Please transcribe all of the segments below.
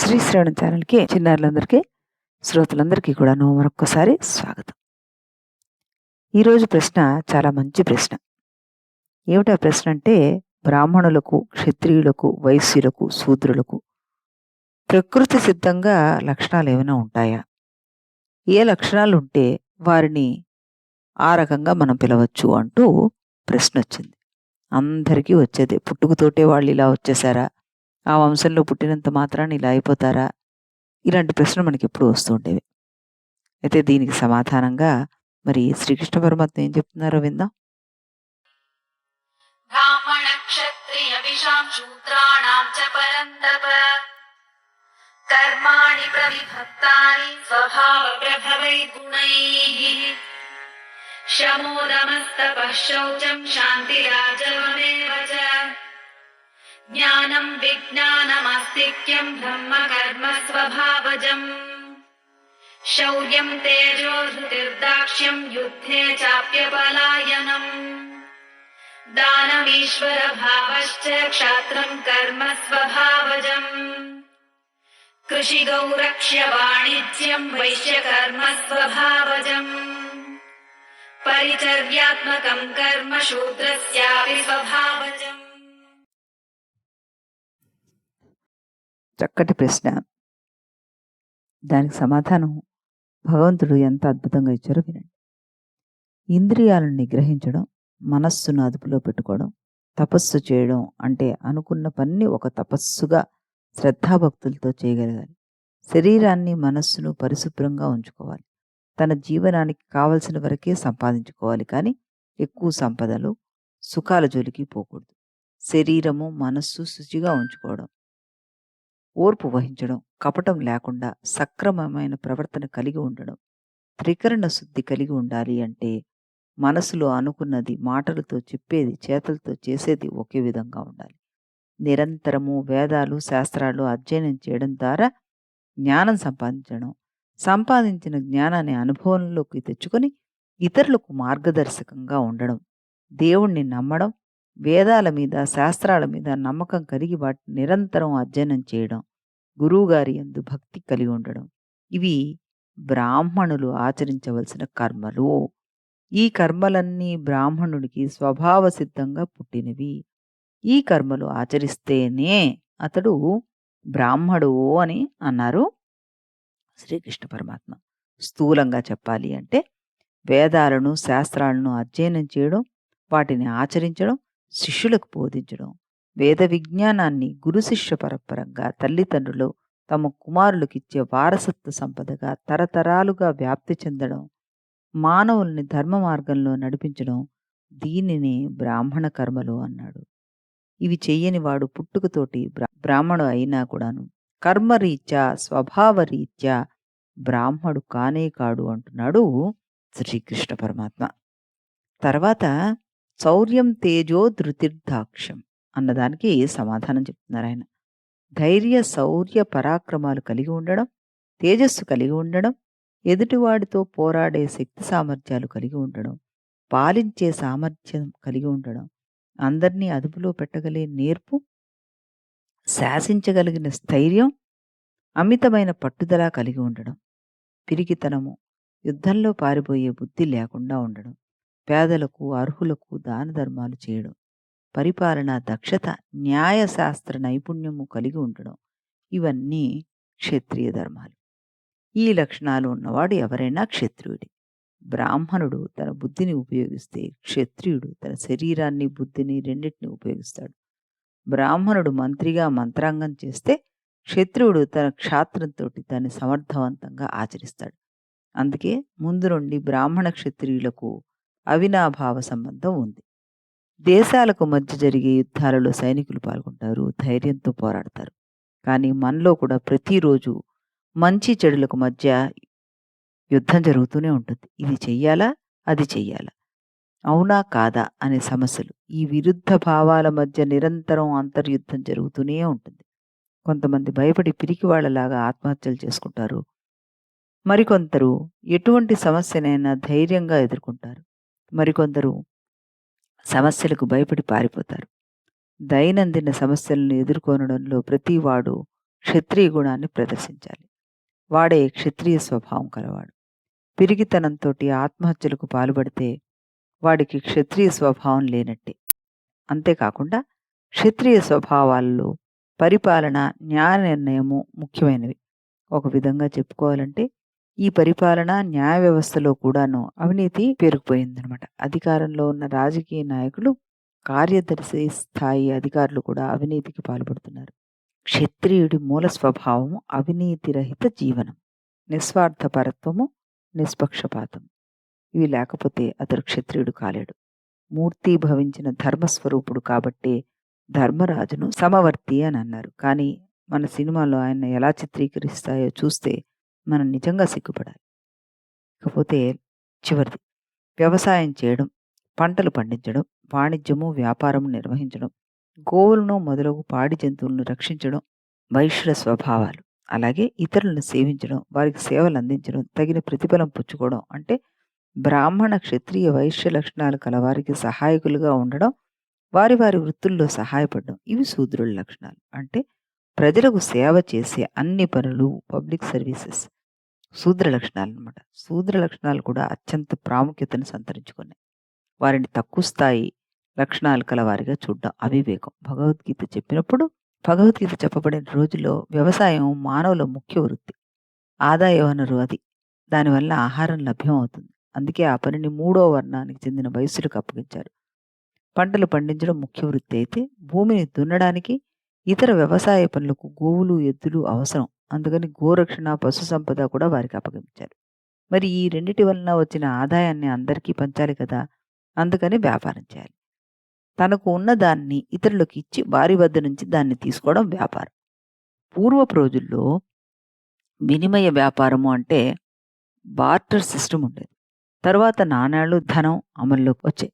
శ్రీ శ్రవణం ఛానల్‌కి చిన్నారులందరికీ, శ్రోతలందరికీ కూడాను మరొక్కసారి స్వాగతం. ఈరోజు ప్రశ్న చాలా మంచి ప్రశ్న. ఏమిటా ప్రశ్న అంటే, బ్రాహ్మణులకు, క్షత్రియులకు, వైశ్యులకు, శూద్రులకు ప్రకృతి సిద్ధంగా లక్షణాలేమైనా ఉంటాయా? ఏ లక్షణాలుంటే వారిని ఆ రకంగా మనం పిలవచ్చు అంటూ ప్రశ్నొచ్చింది. అందరికీ వచ్చేదే. పుట్టుకతోటే వాళ్ళిలా వచ్చేసారా? ఆ వంశంలో పుట్టినంత మాత్రాన ఇలా అయిపోతారా? ఇలాంటి ప్రశ్నలు మనకెప్పుడూ వస్తూ ఉండేవి. అయితే దీనికి సమాధానంగా మరి శ్రీకృష్ణ పరమాత్మ ఏం చెప్తున్నారో విందాం. బ్రాహ్మణ క్షత్రియ విషాం శూద్రాణాం చ పరంతప కర్మాణి ప్రవిభక్తాని స్వభావ ప్రభవై గుణైః శమోదమస్తపః శౌచం శాంతిరాజవమేవ చ జ్ఞానం విజ్ఞానమాస్తిక్యం బ్రహ్మ కర్మ స్వభావజం శౌర్యం తేజో ధృతిర్దాక్ష్యం యుద్ధే చాప్యపలాయనం దానమీశ్వర భావశ్చ క్షాత్రం కర్మ స్వభావజం కృషి గౌరక్ష్య వాణిజ్యం వైశ్య కర్మ స్వభావజం పరిచర్యాత్మకం కర్మ శూద్రస్యాపి స్వభావజం. చక్కటి ప్రశ్న. దానికి సమాధానం భగవంతుడు ఎంత అద్భుతంగా ఇచ్చారో వినండి. ఇంద్రియాలను నిగ్రహించడం, మనస్సును అదుపులో పెట్టుకోవడం, తపస్సు చేయడం అంటే అనుకున్న పనిని ఒక తపస్సుగా శ్రద్ధాభక్తులతో చేయగలగాలి. శరీరాన్ని, మనస్సును పరిశుభ్రంగా ఉంచుకోవాలి. తన జీవనానికి కావలసిన వరకే సంపాదించుకోవాలి, కానీ ఎక్కువ సంపదలు, సుఖాల జోలికి పోకూడదు. శరీరము, మనస్సు శుచిగా ఉంచుకోవడం, ఓర్పు వహించడం, కపటం లేకుండా సక్రమమైన ప్రవర్తన కలిగి ఉండడం, త్రికరణ శుద్ధి కలిగి ఉండాలి. అంటే మనసులో అనుకున్నది మాటలతో చెప్పేది, చేతలతో చేసేది ఒకే విధంగా ఉండాలి. నిరంతరము వేదాలు, శాస్త్రాలు అధ్యయనం చేయడం ద్వారా జ్ఞానం సంపాదించడం, సంపాదించిన జ్ఞానాన్ని అనుభవంలోకి తెచ్చుకొని ఇతరులకు మార్గదర్శకంగా ఉండడం, దేవుణ్ణి నమ్మడం, వేదాల మీద, శాస్త్రాల మీద నమ్మకం కలిగి వాటిని నిరంతరం అధ్యయనం చేయడం, గురువుగారి యందు భక్తి కలిగి ఉండడం, ఇవి బ్రాహ్మణులు ఆచరించవలసిన కర్మలు. ఈ కర్మలన్నీ బ్రాహ్మణుడికి స్వభావ సిద్ధంగా పుట్టినవి. ఈ కర్మలు ఆచరిస్తేనే అతడు బ్రాహ్మడు అని అన్నారు శ్రీకృష్ణ పరమాత్మ. స్థూలంగా చెప్పాలి అంటే వేదాలను, శాస్త్రాలను అధ్యయనం చేయడం, వాటిని ఆచరించడం, శిష్యులకు బోధించడం, వేద విజ్ఞానాన్ని గురు శిష్య పరంపరంగా తల్లిదండ్రులు తమ కుమారులకిచ్చే వారసత్వ సంపదగా తరతరాలుగా వ్యాప్తి చెందడం, మానవుల్ని ధర్మ మార్గంలో నడిపించడం, దీనిని బ్రాహ్మణ కర్మలు అన్నాడు. ఇవి చెయ్యని వాడు పుట్టుకతోటి బ్రాహ్మడు అయినా కూడాను కర్మరీత్యా, స్వభావరీత్యా బ్రాహ్మడు కానే కాడు అంటున్నాడు శ్రీకృష్ణ పరమాత్మ. తర్వాత శౌర్యం తేజో ధృతిర్దాక్ష్యం అన్నదానికి సమాధానం చెప్తున్నారు ఆయన. ధైర్య, శౌర్య పరాక్రమాలు కలిగి ఉండడం, తేజస్సు కలిగి ఉండడం, ఎదుటివాడితో పోరాడే శక్తి సామర్థ్యాలు కలిగి ఉండడం, పాలించే సామర్థ్యం కలిగి ఉండడం, అందరినీ అదుపులో పెట్టగలిగే నేర్పు, శాసించగలిగిన స్థైర్యం, అమితమైన పట్టుదల కలిగి ఉండడం, పిరికితనము, యుద్ధంలో పారిపోయే బుద్ధి లేకుండా ఉండడం, పేదలకు, అర్హులకు దాన ధర్మాలు చేయడం, పరిపాలన దక్షత, న్యాయశాస్త్ర నైపుణ్యము కలిగి ఉండడం, ఇవన్నీ క్షత్రియ ధర్మాలు. ఈ లక్షణాలు ఉన్నవాడు ఎవరైనా క్షత్రియుడే. బ్రాహ్మణుడు తన బుద్ధిని ఉపయోగిస్తే క్షత్రియుడు తన శరీరాన్ని, బుద్ధిని రెండింటిని ఉపయోగిస్తాడు. బ్రాహ్మణుడు మంత్రిగా మంత్రాంగం చేస్తే క్షత్రియుడు తన క్షాత్రంతో దాన్ని సమర్థవంతంగా ఆచరిస్తాడు. అందుకే ముందు నుండి బ్రాహ్మణ క్షత్రియులకు అవినాభావ సంబంధం ఉంది. దేశాలకు మధ్య జరిగే యుద్ధాలలో సైనికులు పాల్గొంటారు, ధైర్యంతో పోరాడతారు. కానీ మనలో కూడా ప్రతిరోజు మంచి చెడులకు మధ్య యుద్ధం జరుగుతూనే ఉంటుంది. ఇది చెయ్యాలా, అది చెయ్యాలా, అవునా కాదా అనే సమస్యలు, ఈ విరుద్ధ భావాల మధ్య నిరంతరం అంతర్యుద్ధం జరుగుతూనే ఉంటుంది. కొంతమంది భయపడి పిరికి వాళ్ళలాగా ఆత్మహత్యలు చేసుకుంటారు. మరికొందరు ఎటువంటి సమస్యనైనా ధైర్యంగా ఎదుర్కొంటారు. మరికొందరు సమస్యలకు భయపడి పారిపోతారు. దైనందిన సమస్యలను ఎదుర్కొనడంలో ప్రతివాడు క్షత్రియ గుణాన్ని ప్రదర్శించాలి. వాడే క్షత్రియ స్వభావం కలవాడు. పిరికితనంతోటి ఆత్మహత్యలకు పాల్పడితే వాడికి క్షత్రియ స్వభావం లేనట్టే. అంతేకాకుండా క్షత్రియ స్వభావాల్లో పరిపాలన, న్యాయ నిర్ణయము ముఖ్యమైనవి. ఒక విధంగా చెప్పుకోవాలంటే ఈ పరిపాలన, న్యాయ వ్యవస్థలో కూడాను అవినీతి పేరుకుపోయిందనమాట. అధికారంలో ఉన్న రాజకీయ నాయకులు, కార్యదర్శి స్థాయి అధికారులు కూడా అవినీతికి పాల్పడుతున్నారు. క్షత్రియుడి మూల స్వభావము అవినీతి రహిత జీవనం, నిస్వార్థపరత్వము, నిష్పక్షపాతం. ఇవి లేకపోతే అతడు క్షత్రియుడు కాలేడు. మూర్తీభవించిన ధర్మస్వరూపుడు కాబట్టే ధర్మరాజును సమవర్తి అని అన్నారు. కానీ మన సినిమాలో ఆయన ఎలా చిత్రీకరిస్తాయో చూస్తే మనం నిజంగా సిగ్గుపడాలి. ఇకపోతే చివరిది వ్యవసాయం చేయడం, పంటలు పండించడం, వాణిజ్యము, వ్యాపారము నిర్వహించడం, గోవులను మొదలగు పాడి జంతువులను రక్షించడం వైశ్యుల స్వభావాలు. అలాగే ఇతరులను సేవించడం, వారికి సేవలు అందించడం, తగిన ప్రతిఫలం పుచ్చుకోవడం అంటే బ్రాహ్మణ, క్షత్రియ, వైశ్య లక్షణాలు కలవారికి సహాయకులుగా ఉండడం, వారి వారి వృత్తుల్లో సహాయపడడం. ఇవి శూద్రుల లక్షణాలు. అంటే ప్రజలకు సేవ చేసే అన్ని పనులు, పబ్లిక్ సర్వీసెస్ శూద్ర లక్షణాలు అనమాట. శూద్ర లక్షణాలు కూడా అత్యంత ప్రాముఖ్యతను సంతరించుకున్నాయి. వారిని తక్కువ స్థాయి లక్షణాలు కలవారిగా చూడడం అవివేకం. భగవద్గీత చెప్పినప్పుడు, భగవద్గీత చెప్పబడిన రోజుల్లో వ్యవసాయం మానవుల ముఖ్య వృత్తి, ఆదాయ వనరు అది. దానివల్ల ఆహారం లభ్యం అవుతుంది. అందుకే ఆ పనిని 3వ వర్ణానికి చెందిన వైశ్యులకు అప్పగించారు. పంటలు పండించడం ముఖ్య వృత్తి అయితే భూమిని దున్నడానికి, ఇతర వ్యవసాయ పనులకు గోవులు, ఎద్దులు అవసరం. అందుకని గోరక్షణ, పశు సంపద కూడా వారికి అప్పగించారు. మరి ఈ రెండిటి వలన వచ్చిన ఆదాయాన్ని అందరికీ పంచాలి కదా. అందుకని వ్యాపారం చేయాలి. తనకు ఉన్న దాన్ని ఇతరులకు ఇచ్చి వారి వద్ద నుంచి దాన్ని తీసుకోవడం వ్యాపారం. పూర్వపు రోజుల్లో వినిమయ వ్యాపారము అంటే బార్టర్ సిస్టమ్ ఉండేది. తర్వాత నాణేలు, ధనం అమల్లోకి వచ్చాయి.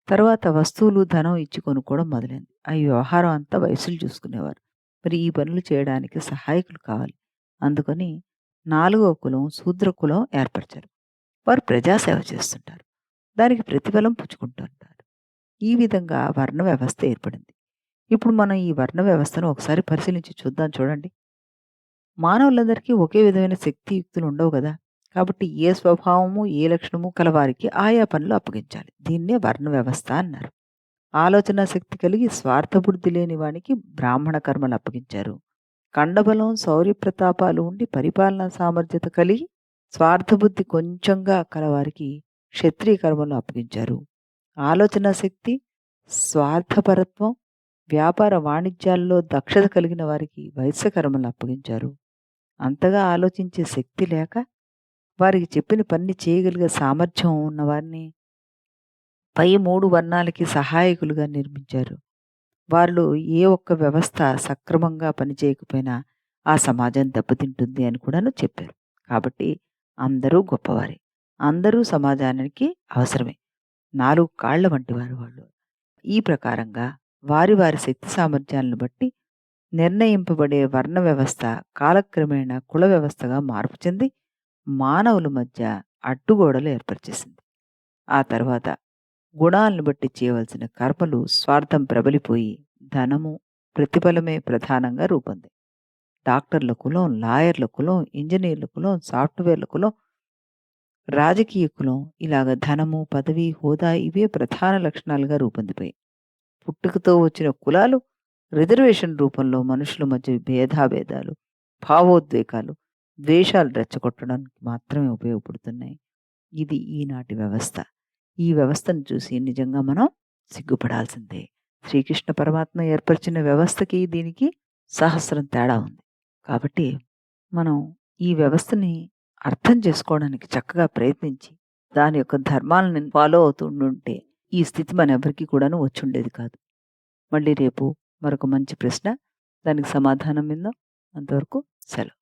తర్వాత వస్తువులు, ధనం ఇచ్చి కొనుక్కోవడం మొదలైంది. ఆ వ్యవహారం అంతా వయసులు చూసుకునేవారు. మరి ఈ పనులు చేయడానికి సహాయకులు కావాలి. అందుకని 4వ కులం శూద్ర కులం ఏర్పరిచారు. వారు ప్రజాసేవ చేస్తుంటారు. దానికి ప్రతిఫలం పుచ్చుకుంటుంటారు. ఈ విధంగా వర్ణ వ్యవస్థ ఏర్పడింది. ఇప్పుడు మనం ఈ వర్ణ వ్యవస్థను ఒకసారి పరిశీలించి చూద్దాం. చూడండి, మానవులందరికీ ఒకే విధమైన శక్తియుక్తులు ఉండవు కదా. కాబట్టి ఏ స్వభావము, ఏ లక్షణము కలవారికి ఆయా పనులు అప్పగించాలి. దీన్నే వర్ణ వ్యవస్థ అన్నారు. ఆలోచన శక్తి కలిగి స్వార్థబుద్ధి లేని వానికి బ్రాహ్మణ కర్మలు అప్పగించారు. కండబలం, శౌర్య ప్రతాపాలు ఉండి పరిపాలనా సామర్థ్యత కలిగి స్వార్థబుద్ధి కొంచెంగా కలవారికి క్షత్రియ కర్మలు అప్పగించారు. ఆలోచన శక్తి, స్వార్థపరత్వం, వ్యాపార వాణిజ్యాల్లో దక్షత కలిగిన వారికి వైశ్య కర్మలు అప్పగించారు. అంతగా ఆలోచించే శక్తి లేక వారికి చెప్పిన పని చేయగలిగే సామర్థ్యం ఉన్నవారిని పై 3 వర్ణాలకి సహాయకులుగా నిర్మించారు. వాళ్ళు ఏ ఒక్క వ్యవస్థ సక్రమంగా పనిచేయకపోయినా ఆ సమాజం దెబ్బతింటుంది అని కూడాను చెప్పారు. కాబట్టి అందరూ గొప్పవారే, అందరూ సమాజానికి అవసరమే, 4 కాళ్ల వంటి వారు వాళ్ళు. ఈ ప్రకారంగా వారి వారి శక్తి సామర్థ్యాలను బట్టి నిర్ణయింపబడే వర్ణ వ్యవస్థ కాలక్రమేణా కుల వ్యవస్థగా మార్పు చెంది మానవుల మధ్య అడ్డుగోడలు ఏర్పరిచేసింది. ఆ తర్వాత గుణాలను బట్టి చేయవలసిన కర్మలు స్వార్థం ప్రబలిపోయి ధనము, ప్రతిఫలమే ప్రధానంగా రూపొంది. డాక్టర్ల కులం, లాయర్ల కులం, ఇంజనీర్ల కులం, సాఫ్ట్వేర్ల కులం, రాజకీయ కులం, ఇలాగ ధనము, పదవి, హోదా ఇవే ప్రధాన లక్షణాలుగా రూపొందిపోయాయి. పుట్టుకతో వచ్చిన కులాలు రిజర్వేషన్ రూపంలో మనుషుల మధ్య భేదాభేదాలు, భావోద్వేగాలు, ద్వేషాలు రెచ్చగొట్టడానికి మాత్రమే ఉపయోగపడుతున్నాయి. ఇది ఈనాటి వ్యవస్థ. ఈ వ్యవస్థను చూసి నిజంగా మనం సిగ్గుపడాల్సిందే. శ్రీకృష్ణ పరమాత్మ ఏర్పరిచిన వ్యవస్థకి దీనికి సహస్రం తేడా ఉంది. కాబట్టి మనం ఈ వ్యవస్థని అర్థం చేసుకోవడానికి చక్కగా ప్రయత్నించి దాని యొక్క ధర్మాలను ఫాలో అవుతుండుంటే ఈ స్థితి మన ఎవరికి కూడాను వచ్చుండేది కాదు. మళ్ళీ రేపు మరొక మంచి ప్రశ్న, దానికి సమాధానం విందాం. అంతవరకు సెలవు.